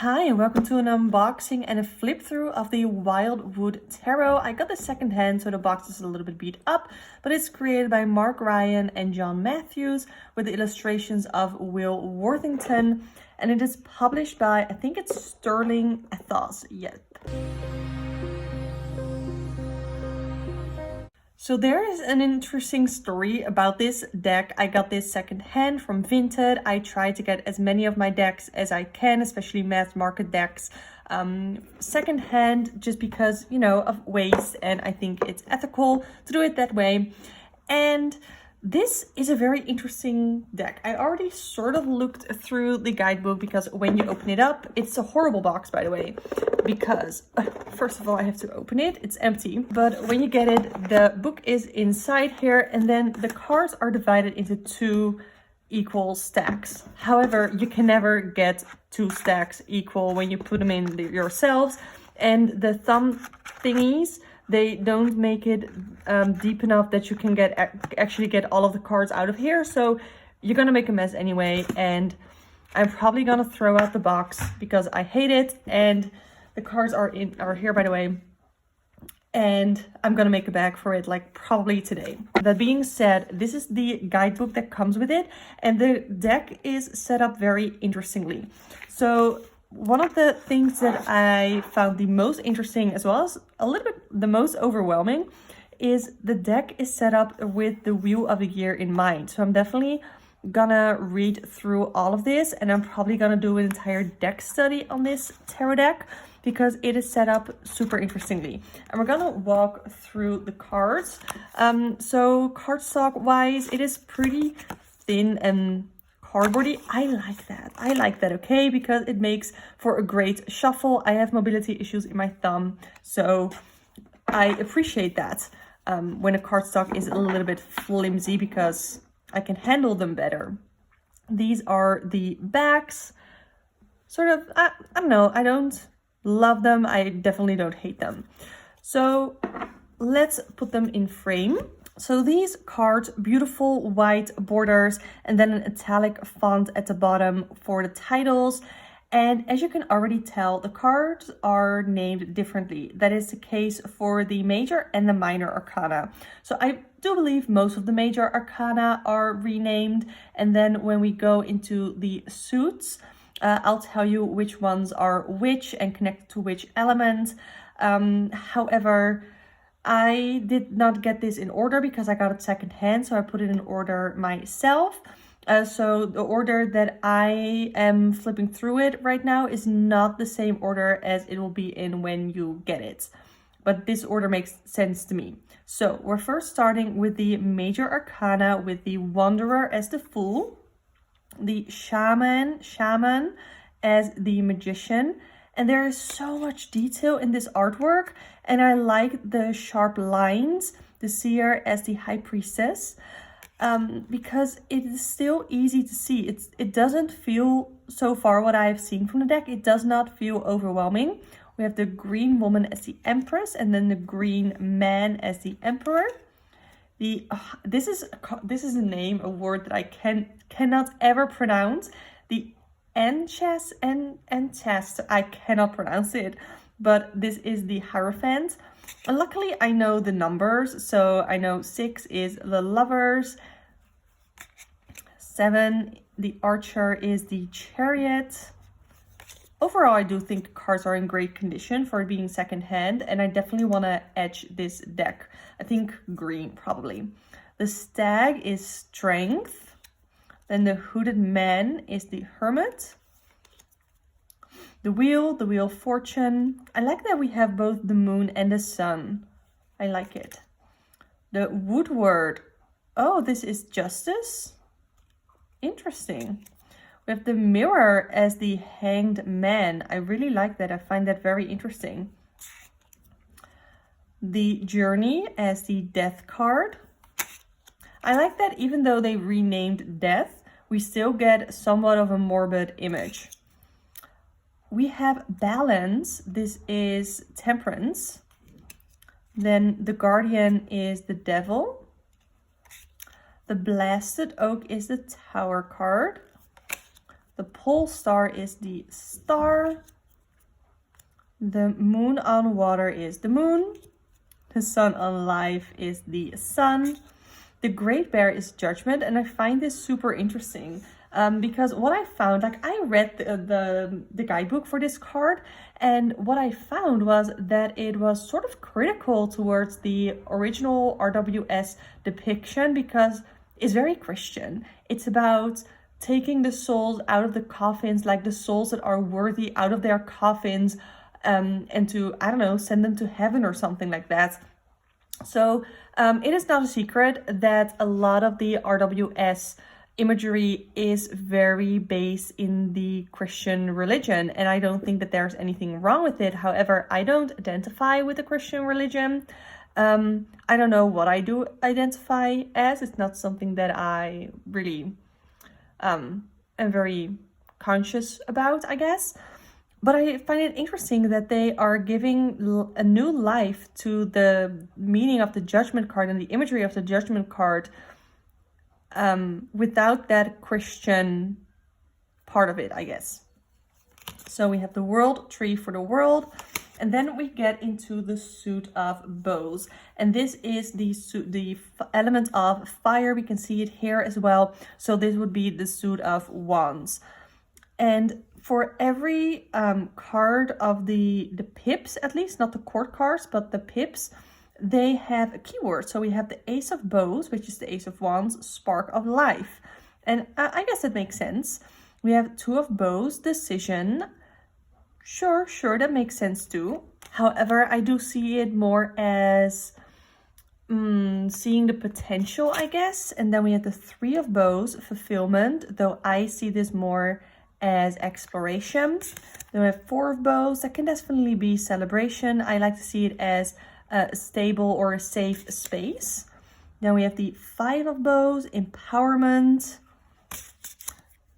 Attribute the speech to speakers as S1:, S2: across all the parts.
S1: Hi and welcome to an unboxing and a flip through of the Wildwood Tarot. I got the second hand, so the box is a little bit beat up, but it's created by Mark Ryan and John Matthews with the illustrations of Will Worthington, and it is published by, I think it's Sterling Ethos. Yep. So there is an interesting story about this deck. I got this second hand from Vinted. I try to get as many of my decks as I can, especially mass market decks, second hand, just because, you know, of waste, and I think it's ethical to do it that way. And this is a very interesting deck. I already sort of looked through the guidebook because when you open it up, it's a horrible box, by the way, because first of all, I have to open it. It's empty. But when you get it, the book is inside here, and then the cards are divided into two equal stacks. However, you can never get two stacks equal when you put them in yourselves. And the thumb thingies, they don't make it deep enough that you can actually get all of the cards out of here. So you're gonna make a mess anyway, and I'm probably gonna throw out the box because I hate it. And the cards are here, by the way, and I'm gonna make a bag for it, like probably today. That being said, this is the guidebook that comes with it, and the deck is set up very interestingly. So one of the things that I found the most interesting, as well as a little bit the most overwhelming, is the deck is set up with the Wheel of the Year in mind. So I'm definitely gonna read through all of this, and I'm probably gonna do an entire deck study on this tarot deck because it is set up super interestingly. And we're gonna walk through the cards. So cardstock wise, it is pretty thin and cardboardy. I like that, okay, because it makes for a great shuffle. I have mobility issues in my thumb, so I appreciate that when a cardstock is a little bit flimsy because I can handle them better. These are the backs. Sort of, I don't know, I don't love them. I definitely don't hate them. So let's put them in frame. So these cards, beautiful white borders, and then an italic font at the bottom for the titles. And as you can already tell, the cards are named differently. That is the case for the major and the minor arcana. So I do believe most of the major arcana are renamed. And then when we go into the suits, I'll tell you which ones are which and connect to which element. However, I did not get this in order because I got it second hand, so I put it in order myself. So the order that I am flipping through it right now is not the same order as it will be in when you get it. But this order makes sense to me. So we're first starting with the major arcana with the Wanderer as the Fool, the Shaman as the Magician. And there is so much detail in this artwork, and I like the sharp lines, the Seer as the High Priestess, because it is still easy to see. It doesn't feel, so far what I have seen from the deck, it does not feel overwhelming. We have the Green Woman as the Empress, and then the Green Man as the Emperor. This is a name, a word that I cannot ever pronounce. The Enchest, I cannot pronounce it, but this is the Hierophant. And luckily I know the numbers, so I know 6 is the Lovers, 7, the Archer, is the Chariot. Overall, I do think cards are in great condition for being second hand, and I definitely want to edge this deck. I think green, probably. The Stag is Strength. Then the Hooded Man is the Hermit. The Wheel of Fortune. I like that we have both the Moon and the Sun. I like it. The Woodward. Oh, this is Justice. Interesting. We have the Mirror as the Hanged Man. I really like that. I find that very interesting. The Journey as the Death card. I like that even though they renamed Death, we still get somewhat of a morbid image. We have Balance. This is Temperance. Then the Guardian is the Devil. The Blasted Oak is the Tower card. The pole star is the star. The moon on water is the moon. The sun on life is the sun. The great bear is judgment. And I find this super interesting because what I found, like I read the guidebook for this card, and what I found was that it was sort of critical towards the original RWS depiction because it's very Christian. It's about taking the souls out of the coffins, like the souls that are worthy out of their coffins, and to, I don't know, send them to heaven or something like that. So it is not a secret that a lot of the RWS imagery is very based in the Christian religion, and I don't think that there's anything wrong with it. However, I don't identify with the Christian religion. I don't know what I do identify as. It's not something that I really am very conscious about, I guess. But I find it interesting that they are giving a new life to the meaning of the judgment card and the imagery of the judgment card without that Christian part of it, I guess. So we have the world tree for the world. And then we get into the suit of bows. And this is the element of fire. We can see it here as well. So this would be the suit of wands. And for every card of the pips, at least, not the court cards, but the pips, they have a keyword. So we have the Ace of Bows, which is the Ace of Wands, Spark of Life. And I guess it makes sense. We have Two of Bows, Decision. Sure, that makes sense too. However, I do see it more as seeing the potential, I guess. And then we have the Three of Bows, Fulfillment, though I see this more as exploration. Then we have Four of Bows. That can definitely be celebration. I like to see it as a stable or a safe space. Then we have the Five of Bows, empowerment.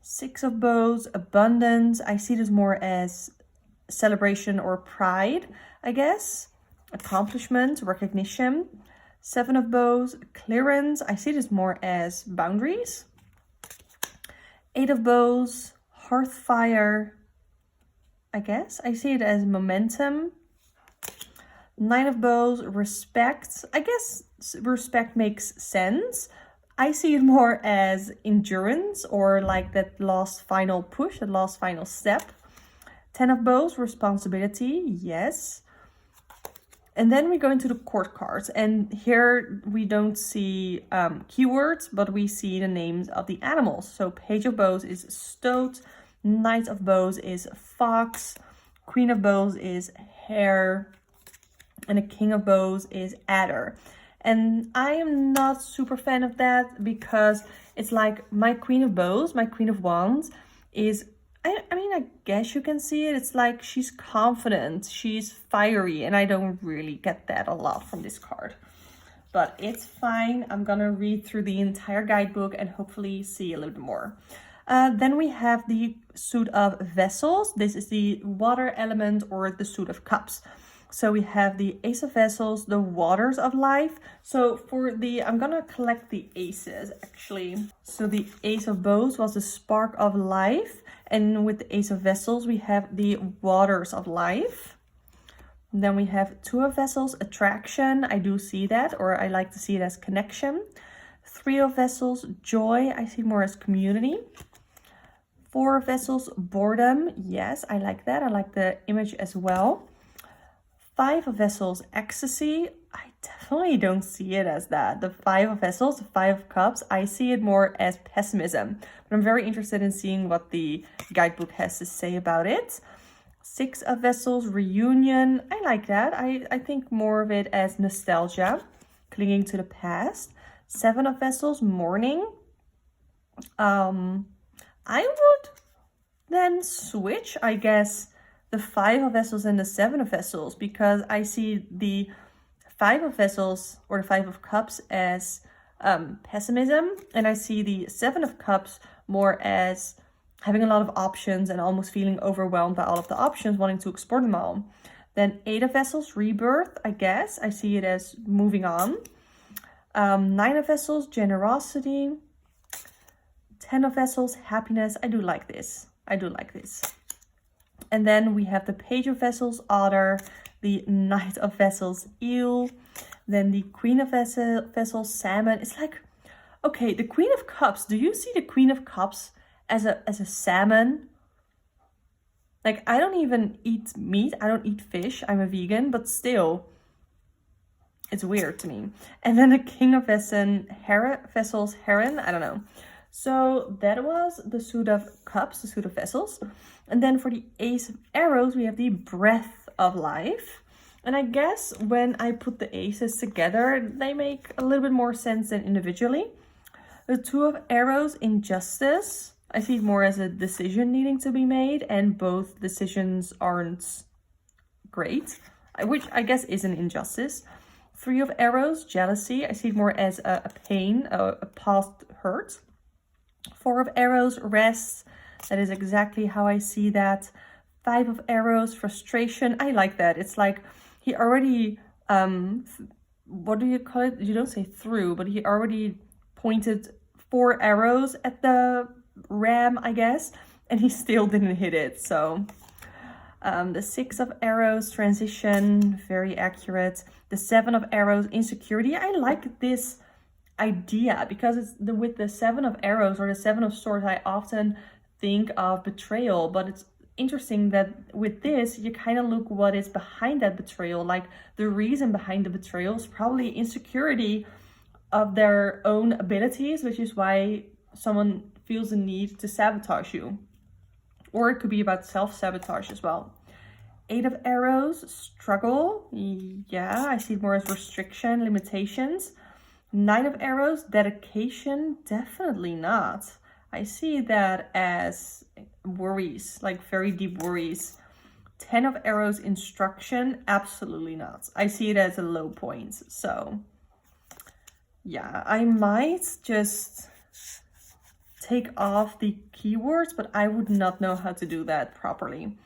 S1: Six of Bows, abundance. I see this more as celebration or pride, I guess. Accomplishment, recognition. Seven of Bows, clearance. I see this more as boundaries. Eight of Bows, hearth fire, I guess. I see it as momentum. Nine of Bows, respect. I guess respect makes sense. I see it more as endurance or like that last final push, that last final step. 10 of Bows, responsibility, yes. And then we go into the court cards. And here we don't see keywords, but we see the names of the animals. So Page of Bows is stoat. Knight of Bows is fox. Queen of Bows is hare. And the King of Bows is adder. And I am not super fan of that because it's like my Queen of Bows, my Queen of Wands is, I mean, I guess you can see it. It's like she's confident, she's fiery, and I don't really get that a lot from this card. But it's fine. I'm gonna read through the entire guidebook and hopefully see a little bit more. Then we have the suit of vessels. This is the water element or the suit of cups. So we have the Ace of Vessels, the Waters of Life. So for the, I'm gonna collect the aces actually. So the Ace of Bows was the Spark of Life. And with the Ace of Vessels, we have the Waters of Life. And then we have Two of Vessels, Attraction. I do see that, or I like to see it as connection. Three of Vessels, Joy. I see more as community. Four of Vessels, Boredom. Yes, I like that. I like the image as well. Five of Vessels, Ecstasy. I definitely don't see it as that. The Five of Vessels, the Five of Cups, I see it more as pessimism. But I'm very interested in seeing what the guidebook has to say about it. Six of Vessels, Reunion. I like that. I think more of it as nostalgia, clinging to the past. Seven of Vessels, Mourning. I would then switch, I guess, the Five of Vessels and the Seven of Vessels, because I see the Five of Vessels or the Five of Cups as pessimism, and I see the Seven of Cups more as having a lot of options and almost feeling overwhelmed by all of the options, wanting to explore them all. Then Eight of Vessels, Rebirth, I guess. I see it as moving on. Nine of Vessels, Generosity. 10 of Vessels, Happiness. I do like this. I do like this. And then we have the Page of Vessels, Otter, the Knight of Vessels, Eel, then the Queen of Vessels, Salmon. It's like, okay, the Queen of Cups. Do you see the Queen of Cups as a salmon? Like, I don't even eat meat. I don't eat fish. I'm a vegan, but still, it's weird to me. And then the King of Vessels, Heron. I don't know. So that was the suit of cups, the suit of vessels. And then for the Ace of Arrows, we have the Breath of Life. And I guess when I put the aces together, they make a little bit more sense than individually. The Two of Arrows, Injustice. I see it more as a decision needing to be made, and both decisions aren't great, which I guess is an injustice. Three of Arrows, Jealousy. I see it more as a pain, a past hurt. Four of Arrows, Rest. That is exactly how I see that. Five of Arrows, Frustration. I like that. It's like he already, what do you call it? You don't say through, but he already pointed 4 arrows at the ram, I guess, and he still didn't hit it. So the 6 of Arrows, Transition, very accurate. The 7 of Arrows, Insecurity. I like this idea because it's with the 7 of Arrows or the 7 of Swords, I often think of betrayal, but it's interesting that with this you kind of look what is behind that betrayal. Like the reason behind the betrayal is probably insecurity of their own abilities, which is why someone feels the need to sabotage you, or it could be about self-sabotage as well. 8 of Arrows, Struggle. Yeah, I see it more as restriction, limitations. 9 of Arrows, Dedication. Definitely not. I see that as worries, like very deep worries. 10 of Arrows, Instruction. Absolutely not. I see it as a low point. So yeah, I might just take off the keywords, but I would not know how to do that properly.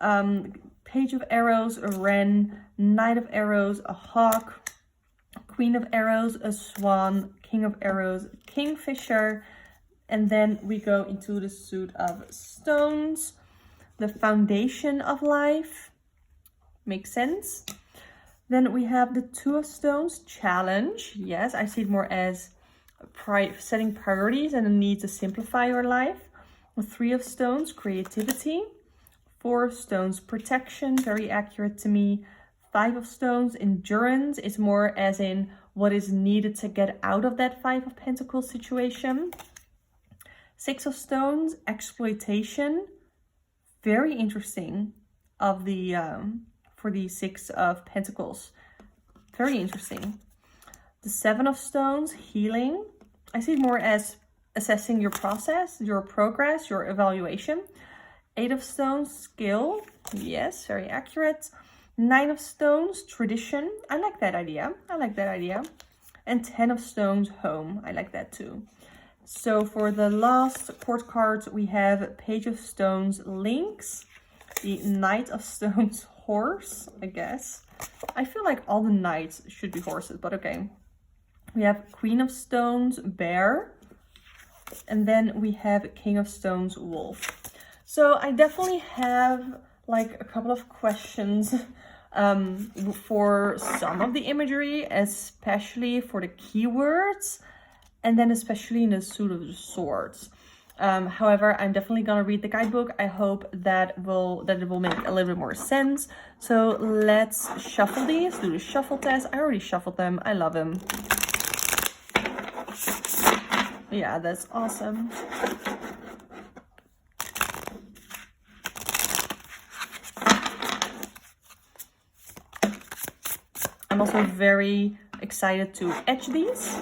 S1: Page of Arrows, a wren. Knight of Arrows, a hawk. Queen of Arrows, a swan. King of Arrows, kingfisher. And then we go into the suit of stones. The Foundation of Life. Makes sense. Then we have the 2 of Stones, Challenge. Yes, I see it more as setting priorities and a need to simplify your life. The 3 of Stones, Creativity. 4 of Stones, Protection. Very accurate to me. 5 of Stones, Endurance, is more as in what is needed to get out of that 5 of Pentacles situation. 6 of Stones, Exploitation. Very interesting of the for the 6 of Pentacles. Very interesting. The 7 of Stones, Healing. I see it more as assessing your process, your progress, your evaluation. 8 of Stones, Skill. Yes, very accurate. 9 of Stones, Tradition. I like that idea. I like that idea. And 10 of Stones, Home. I like that too. So for the last court cards, we have Page of Stones, Lynx. The Knight of Stones, Horse, I guess. I feel like all the knights should be horses, but okay. We have Queen of Stones, Bear. And then we have King of Stones, Wolf. So I definitely have like a couple of questions for some of the imagery, especially for the keywords, and then especially in the suit of the swords. However, I'm definitely gonna read the guidebook. I hope that it will make a little bit more sense. So let's shuffle these, do the shuffle test. I already shuffled them. I love them. Yeah, that's awesome. I'm also very excited to etch these.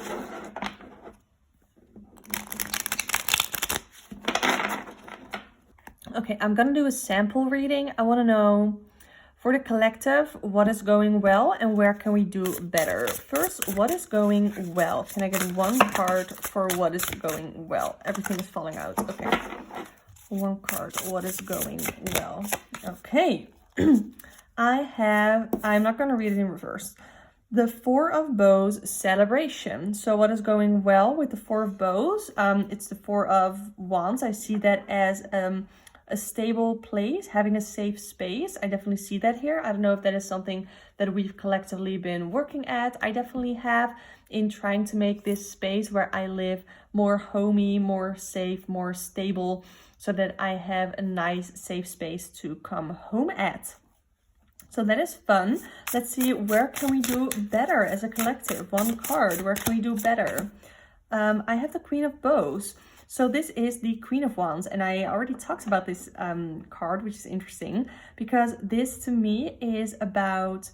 S1: Okay, I'm gonna do a sample reading. I wanna know, for the collective, what is going well and where can we do better? First, what is going well? Can I get one card for what is going well? Everything is falling out. Okay. One card, what is going well? Okay. I'm not gonna read it in reverse. The 4 of Bows, Celebration. So what is going well with the 4 of Bows? It's the 4 of Wands. I see that as a stable place, having a safe space. I definitely see that here. I don't know if that is something that we've collectively been working at. I definitely have, in trying to make this space where I live more homey, more safe, more stable, so that I have a nice safe space to come home at. So that is fun. Let's see, where can we do better as a collective? One card, where can we do better? I have the Queen of Bows. So this is the Queen of Wands, and I already talked about this card, which is interesting because this to me is about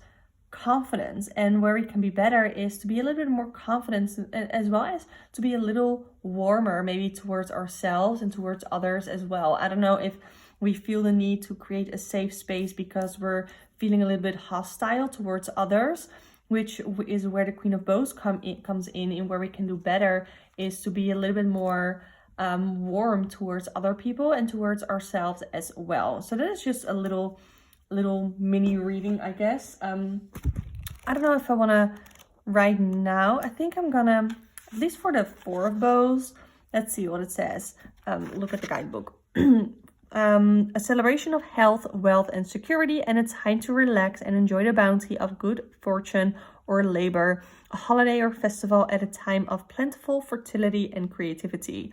S1: confidence, and where we can be better is to be a little bit more confident, as well as to be a little warmer maybe towards ourselves and towards others as well. I don't know if we feel the need to create a safe space because we're feeling a little bit hostile towards others, which is where the Queen of Bows comes in, and where we can do better is to be a little bit more warm towards other people and towards ourselves as well. So that is just a little mini reading, I guess. I don't know if I want to right now. I think I'm gonna, at least for the Four of Bows, let's see what it says. Look at the guidebook. A celebration of health, wealth, and security, and a time to relax and enjoy the bounty of good fortune or labor. A holiday or festival at a time of plentiful fertility and creativity.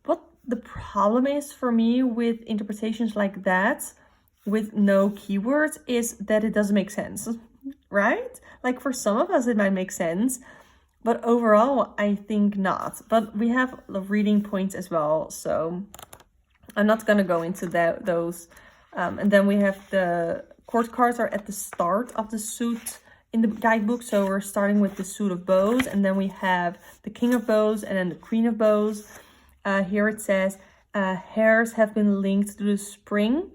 S1: What the problem is for me with interpretations like that, with no keywords, is that it doesn't make sense, right? Like for some of us it might make sense, but overall I think not. But we have the reading points as well, so I'm not going to go into those. And then we have the court cards are at the start of the suit in the guidebook. So we're starting with the Suit of Bows, and then we have the King of Bows and then the Queen of Bows. Here it says, hares have been linked to the spring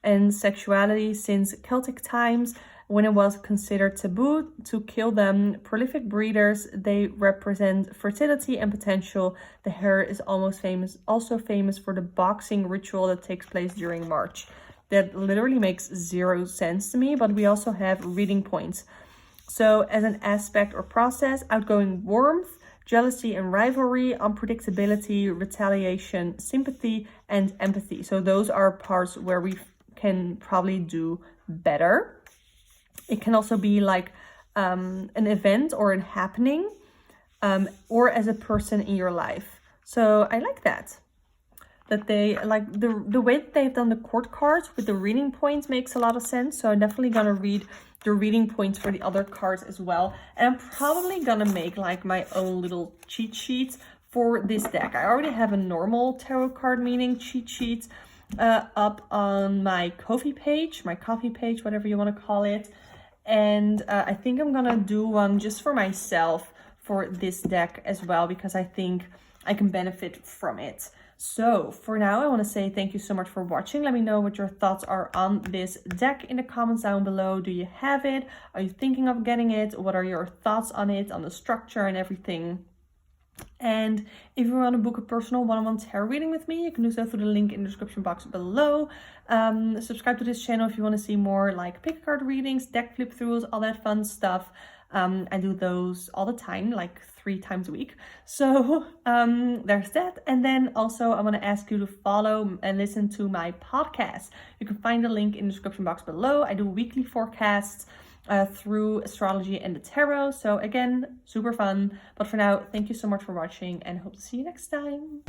S1: and sexuality since Celtic times, when it was considered taboo to kill them. Prolific breeders, they represent fertility and potential. The hare is also famous for the boxing ritual that takes place during March. That literally makes zero sense to me, but we also have reading points. So as an aspect or process, outgoing warmth, jealousy and rivalry, unpredictability, retaliation, sympathy, and empathy. So those are parts where we can probably do better. It can also be like an event or a happening, or as a person in your life. So I like that they like the way that they've done the court cards with the reading points makes a lot of sense. So I'm definitely gonna read the reading points for the other cards as well, and I'm probably gonna make like my own little cheat sheets for this deck. I already have a normal tarot card meaning cheat sheet up on my coffee page, whatever you want to call it. And I think I'm gonna do one just for myself for this deck as well, because I think I can benefit from it. So for now, I want to say thank you so much for watching. Let me know what your thoughts are on this deck in the comments down below. Do you have it? Are you thinking of getting it? What are your thoughts on it, on the structure and everything? And if you want to book a personal one-on-one tarot reading with me, you can do so through the link in the description box below. Subscribe to this channel if you want to see more like pick card readings, deck flip throughs, all that fun stuff. I do those all the time, like 3 times a week. So there's that. And then also I want to ask you to follow and listen to my podcast. You can find the link in the description box below. I do weekly forecasts through astrology and the tarot. So again, super fun. But for now, thank you so much for watching, and hope to see you next time.